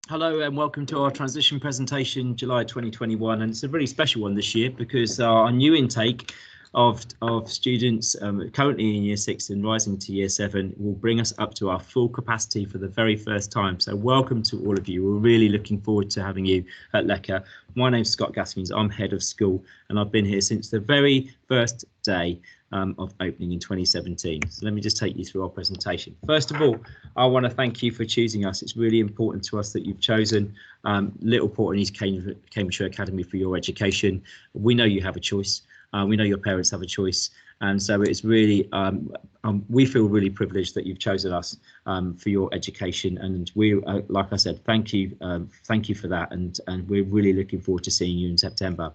Hello and welcome to our transition presentation, July 2021, and it's a really special one this year because our new intake of students currently in Year 6 and rising to Year 7 will bring us up to our full capacity for the very first time. So welcome to all of you. We're really looking forward to having you at Lecker. My name's Scott Gaskins, I'm head of school and I've been here since the very first day of opening in 2017. So let me just take you through our presentation. First of all, I want to thank you for choosing us. It's really important to us that you've chosen Little Port and East Cambridgeshire Academy for your education. We know you have a choice. We know your parents have a choice. And so it's really, we feel really privileged that you've chosen us for your education. And we, like I said, thank you for that. And we're really looking forward to seeing you in September.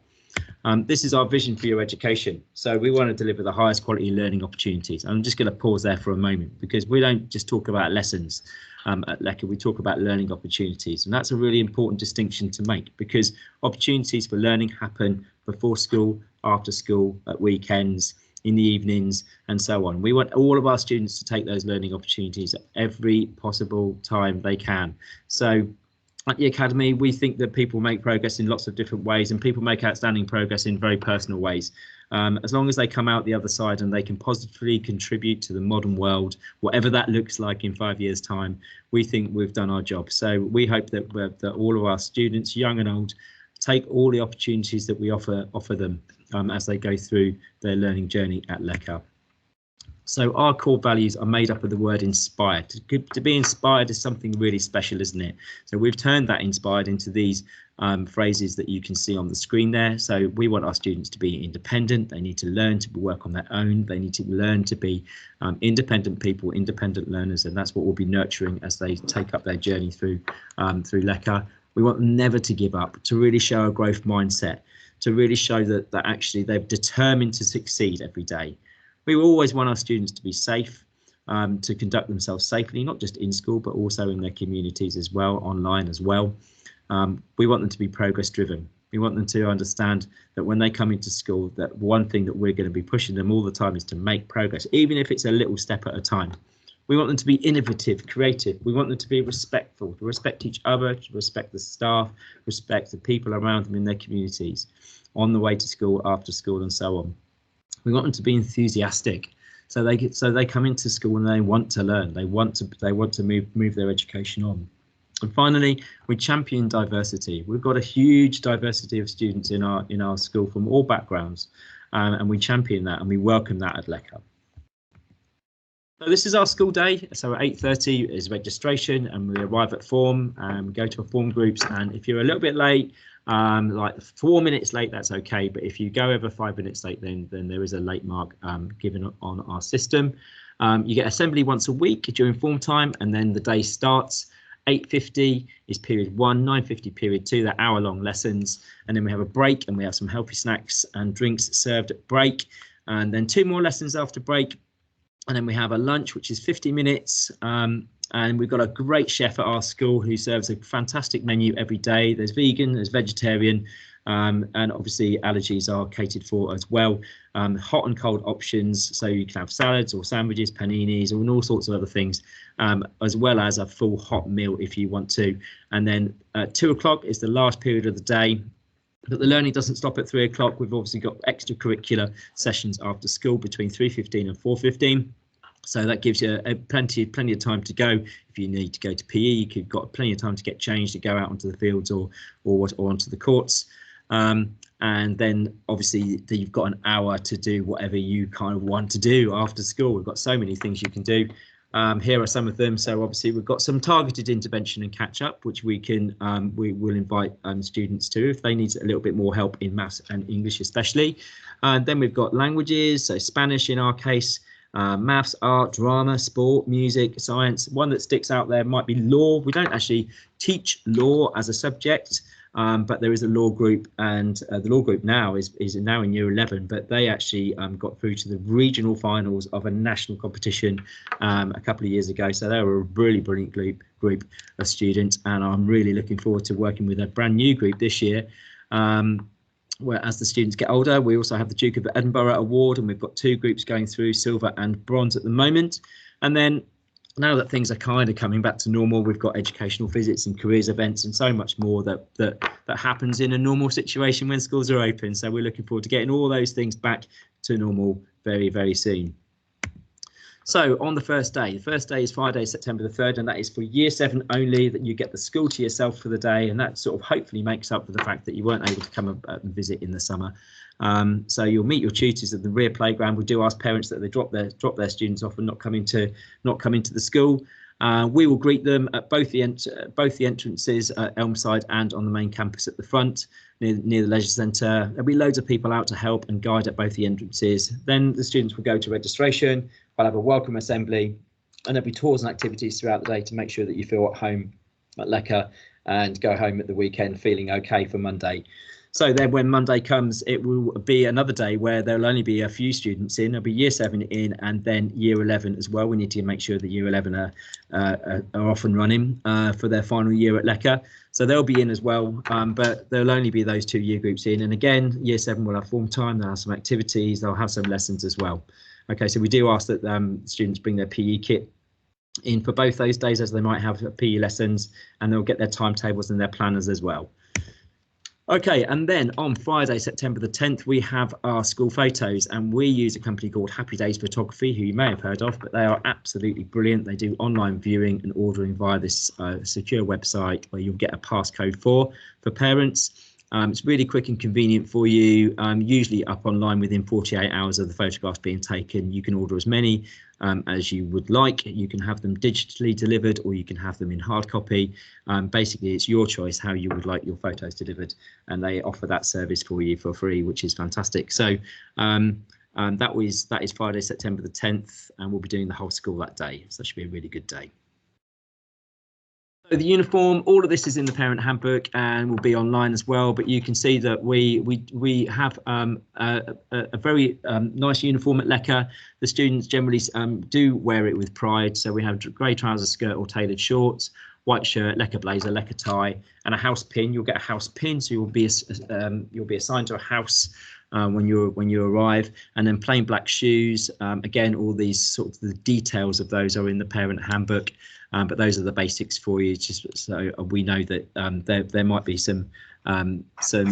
This is our vision for your education. So we want to deliver the highest quality learning opportunities. I'm just going to pause there for a moment because we don't just talk about lessons at Lecker, we talk about learning opportunities. And that's a really important distinction to make because opportunities for learning happen before school, after school, at weekends, in the evenings, and so on. We want all of our students to take those learning opportunities at every possible time they can. So at the Academy, we think that people make progress in lots of different ways and people make outstanding progress in very personal ways. As long as they come out the other side and they can positively contribute to the modern world, whatever that looks like in 5 years' time, we think we've done our job. So we hope that all of our students, young and old, take all the opportunities that we offer them as they go through their learning journey at Lecker. So our core values are made up of the word inspired. To be inspired is something really special, isn't it? So we've turned that inspired into these phrases that you can see on the screen there. So we want our students to be independent. They need to learn to work on their own. They need to learn to be independent people, independent learners, and that's what we'll be nurturing as they take up their journey through Lecker. We want them never to give up, to really show a growth mindset, to really show that actually they're determined to succeed every day. We always want our students to be safe, to conduct themselves safely, not just in school, but also in their communities as well, online as well. We want them to be progress driven. We want them to understand that when they come into school, that one thing that we're going to be pushing them all the time is to make progress, even if it's a little step at a time. We want them to be innovative, creative. We want them to be respectful, to respect each other, to respect the staff, respect the people around them in their communities, on the way to school, after school, and so on. We want them to be enthusiastic, so they come into school and they want to learn. They want to move their education on. And finally, we champion diversity. We've got a huge diversity of students in our school from all backgrounds, and we champion that and we welcome that at Lecker. So this is our school day. So at 8:30 is registration, and we arrive at form and we go to our form groups. And if you're a little bit late, like 4 minutes late, that's okay. But if you go over 5 minutes late, then there is a late mark given on our system. You get assembly once a week during form time, and then the day starts. 8:50 is period 1, 9:50 period 2, they're hour-long lessons. And then we have a break and we have some healthy snacks and drinks served at break. And then 2 more lessons after break. And then we have a lunch, which is 50 minutes. And we've got a great chef at our school who serves a fantastic menu every day. There's vegan, there's vegetarian, and obviously allergies are catered for as well. Hot and cold options, so you can have salads or sandwiches, paninis, and all sorts of other things, as well as a full hot meal if you want to. And then 2 o'clock is the last period of the day. But the learning doesn't stop at 3 o'clock. We've obviously got extracurricular sessions after school between 3:15 and 4:15. So that gives you plenty of time to go. If you need to go to PE, you've got plenty of time to get changed, to go out onto the fields or onto the courts. And then obviously you've got an hour to do whatever you kind of want to do after school. We've got so many things you can do. Here are some of them. So obviously we've got some targeted intervention and catch up, which we will invite students to if they need a little bit more help in maths and English especially. And then we've got languages, so Spanish in our case, maths, art, drama, sport, music, science. One that sticks out there might be law. We don't actually teach law as a subject, but there is a law group, and the law group now is now in year 11, but they actually got through to the regional finals of a national competition a couple of years ago. So they were a really brilliant group of students, and I'm really looking forward to working with a brand new group this year. Where as the students get older, we also have the Duke of Edinburgh Award, and we've got 2 groups going through silver and bronze at the moment. And then now that things are kind of coming back to normal, we've got educational visits and careers events and so much more that happens in a normal situation when schools are open. So we're looking forward to getting all those things back to normal very, very soon. So on the first day is Friday, September the 3rd, and that is for year 7 only, that you get the school to yourself for the day, and that sort of hopefully makes up for the fact that you weren't able to come and visit in the summer. So you'll meet your tutors at the rear playground. We do ask parents that they drop their students off and not come into the school. We will greet them at both the entrances at Elmside and on the main campus at the front near the leisure centre. There'll be loads of people out to help and guide at both the entrances. Then the students will go to registration. We'll have a welcome assembly, and there'll be tours and activities throughout the day to make sure that you feel at home at Lecker and go home at the weekend feeling okay for Monday. So then when Monday comes, it will be another day where there'll only be a few students in. There'll be year 7 in and then year 11 as well. We need to make sure that year 11 are off and running for their final year at Lecker. So they'll be in as well, but there'll only be those 2 year groups in. And again, year 7 will have form time, they'll have some activities, they'll have some lessons as well. Okay, so we do ask that students bring their PE kit in for both those days, as they might have PE lessons, and they'll get their timetables and their planners as well. Okay, and then on Friday, September the 10th, we have our school photos, and we use a company called Happy Days Photography, who you may have heard of, but they are absolutely brilliant. They do online viewing and ordering via this secure website where you'll get a passcode for parents. It's really quick and convenient for you, usually up online within 48 hours of the photographs being taken. You can order as many as you would like. You can have them digitally delivered, or you can have them in hard copy. Basically, it's your choice how you would like your photos delivered, and they offer that service for you for free, which is fantastic. So that is Friday, September the 10th, and we'll be doing the whole school that day. So that should be a really good day. So the uniform, all of this is in the parent handbook and will be online as well. But you can see that we have a very nice uniform at Lecker. The students generally do wear it with pride. So we have grey trousers, skirt or tailored shorts, white shirt, Lecker blazer, Lecker tie, and a house pin. You'll get a house pin, so you'll be assigned to a house when you arrive, and then plain black shoes. Again, all these sort of the details of those are in the parent handbook. But those are the basics for you, just so we know that there might be some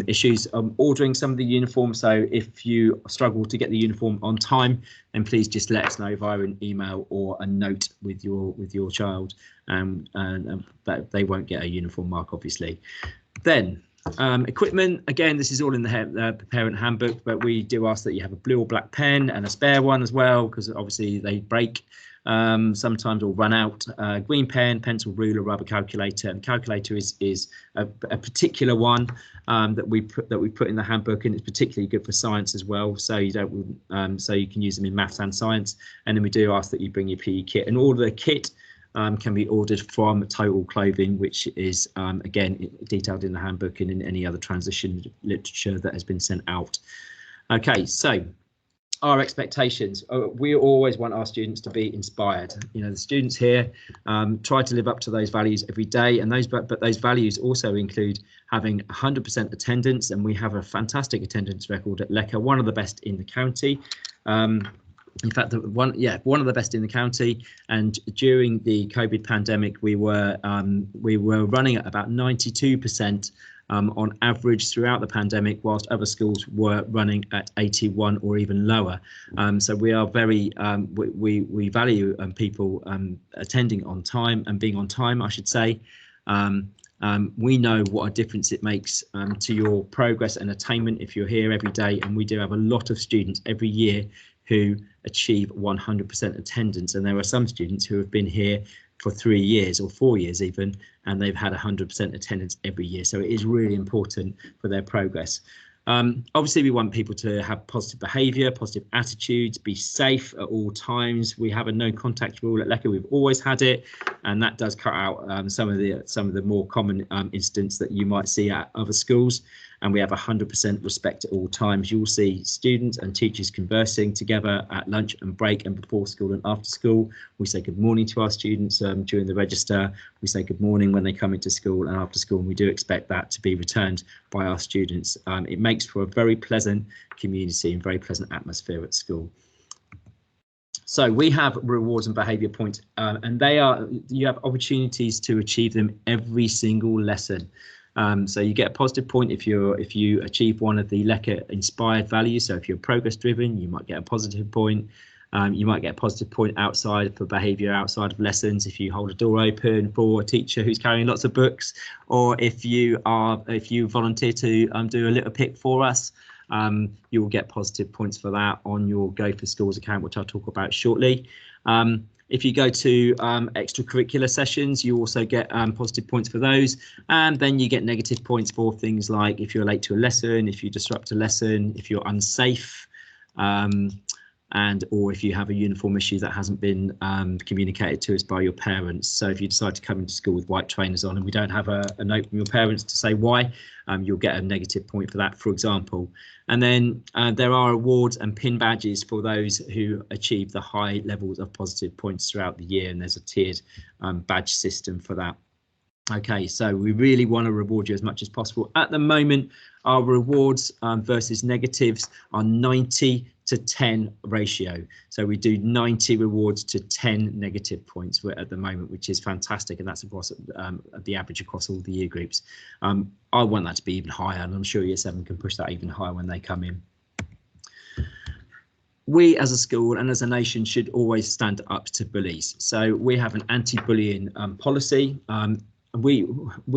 issues ordering some of the uniforms. So if you struggle to get the uniform on time, then please just let us know via an email or a note with your child, and that they won't get a uniform mark, obviously. Then equipment, again, this is all in the parent handbook, but we do ask that you have a blue or black pen and a spare one as well, because obviously they break sometimes or run out. Green pen, pencil, ruler, rubber, calculator. And calculator is a particular one that we put in the handbook, and it's particularly good for science as well. So you can use them in maths and science. And then we do ask that you bring your PE kit, and all the kit can be ordered from Total Clothing, which is again detailed in the handbook and in any other transition literature that has been sent out. Okay, so our expectations. We always want our students to be inspired. You know, the students here try to live up to those values every day, and those values also include having 100% attendance, and we have a fantastic attendance record at Lecker, one of the best in the county. In fact, one of the best in the county. And during the COVID pandemic, we were running at about 92% on average throughout the pandemic, whilst other schools were running at 81 or even lower. So we are very we value people attending on time and being on time, I should say. We know what a difference it makes to your progress and attainment if you're here every day, and we do have a lot of students every year who achieve 100% attendance, and there are some students who have been here for 3 years or 4 years even, and they've had 100% attendance every year. So it is really important for their progress. Obviously, we want people to have positive behaviour, positive attitudes, be safe at all times. We have a no contact rule at Lecker. We've always had it, and that does cut out some of the more common incidents that you might see at other schools. And we have 100% respect at all times. You will see students and teachers conversing together at lunch and break and before school and after school. We say good morning to our students during the register. We say good morning when they come into school and after school, and we do expect that to be returned by our students. It makes for a very pleasant community and very pleasant atmosphere at school. So we have rewards and behaviour points, and you have opportunities to achieve them every single lesson. So you get a positive point if you achieve one of the LECA inspired values. So if you're progress driven, you might get a positive point. You might get a positive point outside for behaviour outside of lessons if you hold a door open for a teacher who's carrying lots of books, or if you volunteer to do a little pick for us. You will get positive points for that on your Go for Schools account, which I'll talk about shortly. If you go to extracurricular sessions, you also get positive points for those, and then you get negative points for things like if you're late to a lesson, if you disrupt a lesson, if you're unsafe, or if you have a uniform issue that hasn't been communicated to us by your parents. So if you decide to come into school with white trainers on and we don't have a note from your parents to say why, you'll get a negative point for that, for example. And then there are awards and pin badges for those who achieve the high levels of positive points throughout the year, and there's a tiered badge system for that. Okay, so we really want to reward you as much as possible. At the moment, our rewards versus negatives are 90 to 10 ratio. So we do 90 rewards to 10 negative points at the moment, which is fantastic. And that's across the average across all the year groups. I want that to be even higher, and I'm sure Year 7 can push that even higher when they come in. We as a school and as a nation should always stand up to bullies. So we have an anti-bullying policy. We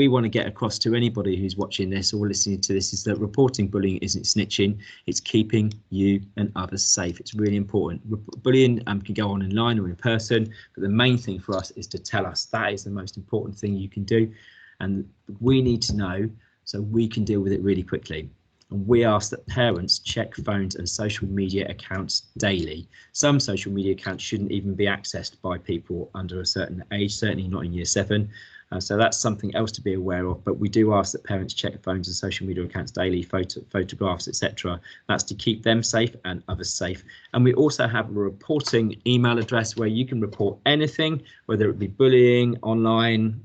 want to get across to anybody who's watching this or listening to this is that reporting bullying isn't snitching, it's keeping you and others safe. It's really important. Bullying can go on online or in person, but the main thing for us is to tell us. That is the most important thing you can do, and we need to know so we can deal with it really quickly. And we ask that parents check phones and social media accounts daily. Some social media accounts shouldn't even be accessed by people under a certain age, certainly not in Year 7. So that's something else to be aware of, but we do ask that parents check phones and social media accounts daily, photographs, etc. That's to keep them safe and others safe. And we also have a reporting email address where you can report anything, whether it be bullying, online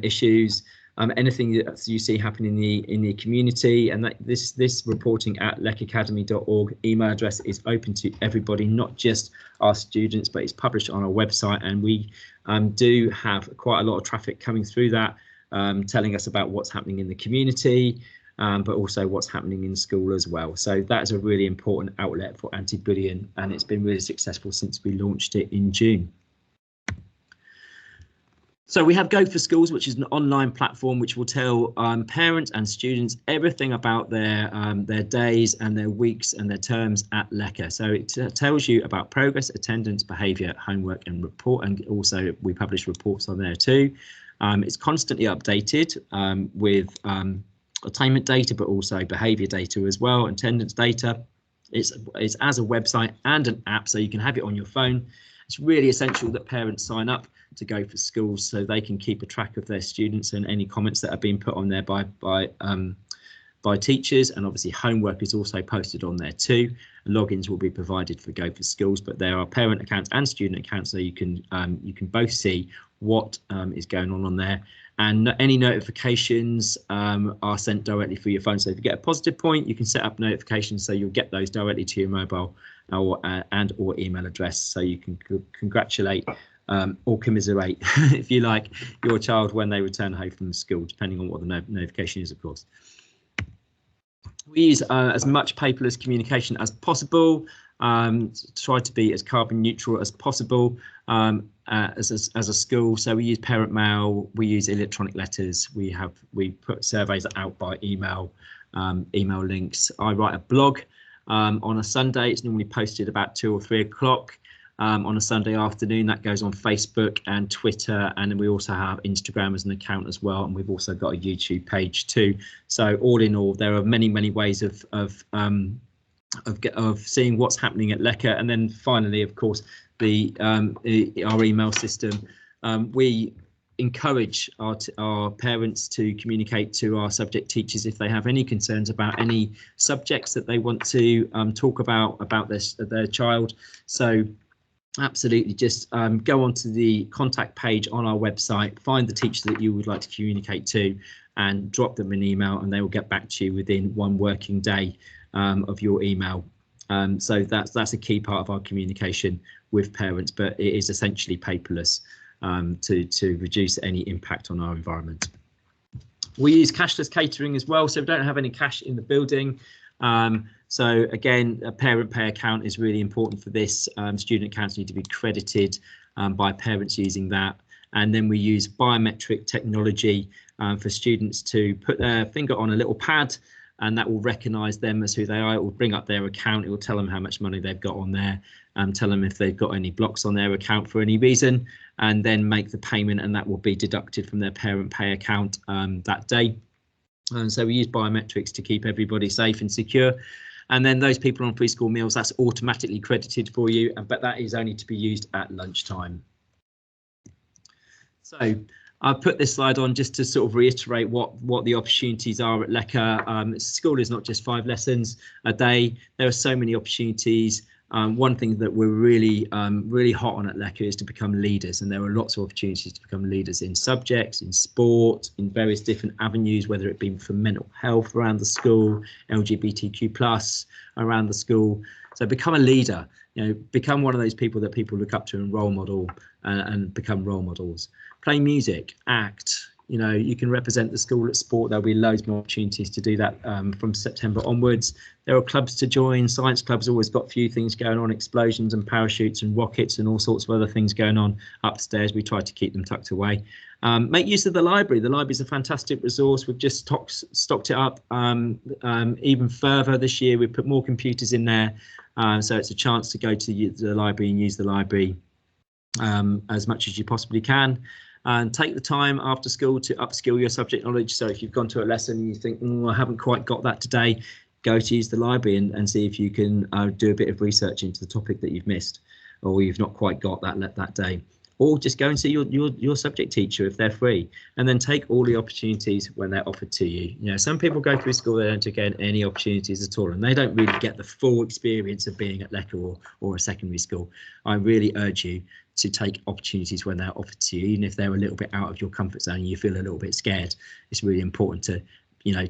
issues, anything that you see happening in the community. And that this reporting at lecacademy.org email address is open to everybody, not just our students, but it's published on our website, and we do have quite a lot of traffic coming through that, telling us about what's happening in the community, but also what's happening in school as well. So that is a really important outlet for anti-bullying, and it's been really successful since we launched it in June. So we have Go for Schools, which is an online platform which will tell parents and students everything about their days and their weeks and their terms at LECA. So it tells you about progress, attendance, behaviour, homework and report, and also we publish reports on there too. It's constantly updated with attainment data, but also behaviour data as well, attendance data. It's as a website and an app, so you can have it on your phone. It's really essential that parents sign up to Go for Schools so they can keep a track of their students and any comments that are being put on there by teachers. And obviously homework is also posted on there too. Logins will be provided for Go for Schools, but there are parent accounts and student accounts, so you can both see what is going on there. And any notifications are sent directly through your phone. So if you get a positive point, you can set up notifications so you'll get those directly to your mobile or email address, so you can congratulate or commiserate, if you like, your child when they return home from school, depending on what the notification is, of course. We use as much paperless communication as possible, try to be as carbon neutral as possible as a school. So we use parent mail, we use electronic letters, we put surveys out by email, email links. I write a blog on a Sunday. It's normally posted about 2 or 3 o'clock on a Sunday afternoon. That goes on Facebook and Twitter, and then we also have Instagram as an account as well, and we've also got a YouTube page too. So all in all, there are many ways of seeing what's happening at LECA. And then finally, of course, our email system. We encourage our parents to communicate to our subject teachers if they have any concerns about any subjects that they want to talk about their child. So absolutely, just go onto the contact page on our website, find the teacher that you would like to communicate to, and drop them an email, and they will get back to you within 1 working day of your email. So that's a key part of our communication with parents, but it is essentially paperless to reduce any impact on our environment. We use cashless catering as well, so we don't have any cash in the building. So again, a parent pay account is really important for this. Student accounts need to be credited by parents using that. And then we use biometric technology for students to put their finger on a little pad, and that will recognise them as who they are. It will bring up their account. It will tell them how much money they've got on there, tell them if they've got any blocks on their account for any reason, and then make the payment, and that will be deducted from their parent pay account that day. And so we use biometrics to keep everybody safe and secure. And then those people on free school meals, that's automatically credited for you, but that is only to be used at lunchtime. So I've put this slide on just to sort of reiterate what the opportunities are at Lecker. School is not just 5 lessons a day. There are so many opportunities. One thing that we're really hot on at Lecker is to become leaders, and there are lots of opportunities to become leaders in subjects, in sport, in various different avenues, whether it be for mental health around the school, LGBTQ+ around the school. So become a leader, become one of those people that people look up to and role model, and become role models. Play music, act. You can represent the school at sport. There'll be loads more opportunities to do that from September onwards. There are clubs to join. Science club's always got a few things going on, explosions and parachutes and rockets and all sorts of other things going on upstairs. We try to keep them tucked away. Make use of the library. The library is a fantastic resource. We've just stocked it up even further this year. We've put more computers in there. So it's a chance to go to the library and use the library as much as you possibly can. And take the time after school to upskill your subject knowledge. So if you've gone to a lesson and you think, I haven't quite got that today, go to use the library and see if you can do a bit of research into the topic that you've missed or you've not quite got that day. Or just go and see your subject teacher if they're free, and then take all the opportunities when they're offered to you. Some people go through school, they don't get any opportunities at all, and they don't really get the full experience of being at Lecker or a secondary school. I really urge you to take opportunities when they're offered to you, even if they're a little bit out of your comfort zone and you feel a little bit scared. It's really important to,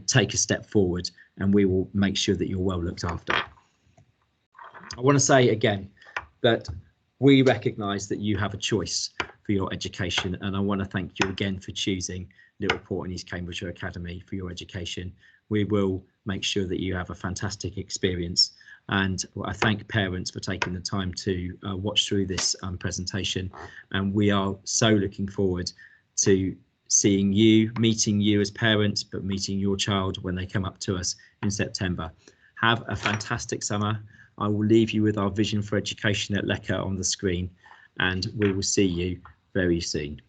take a step forward, and we will make sure that you're well looked after. I want to say again that we recognise that you have a choice for your education, and I want to thank you again for choosing Little Port and East Cambridgeshire Academy for your education. We will make sure that you have a fantastic experience, and I thank parents for taking the time to watch through this presentation, and we are so looking forward to seeing you, meeting you as parents, but meeting your child when they come up to us in September. Have a fantastic summer. I will leave you with our vision for education at Lecker on the screen, and we will see you very soon.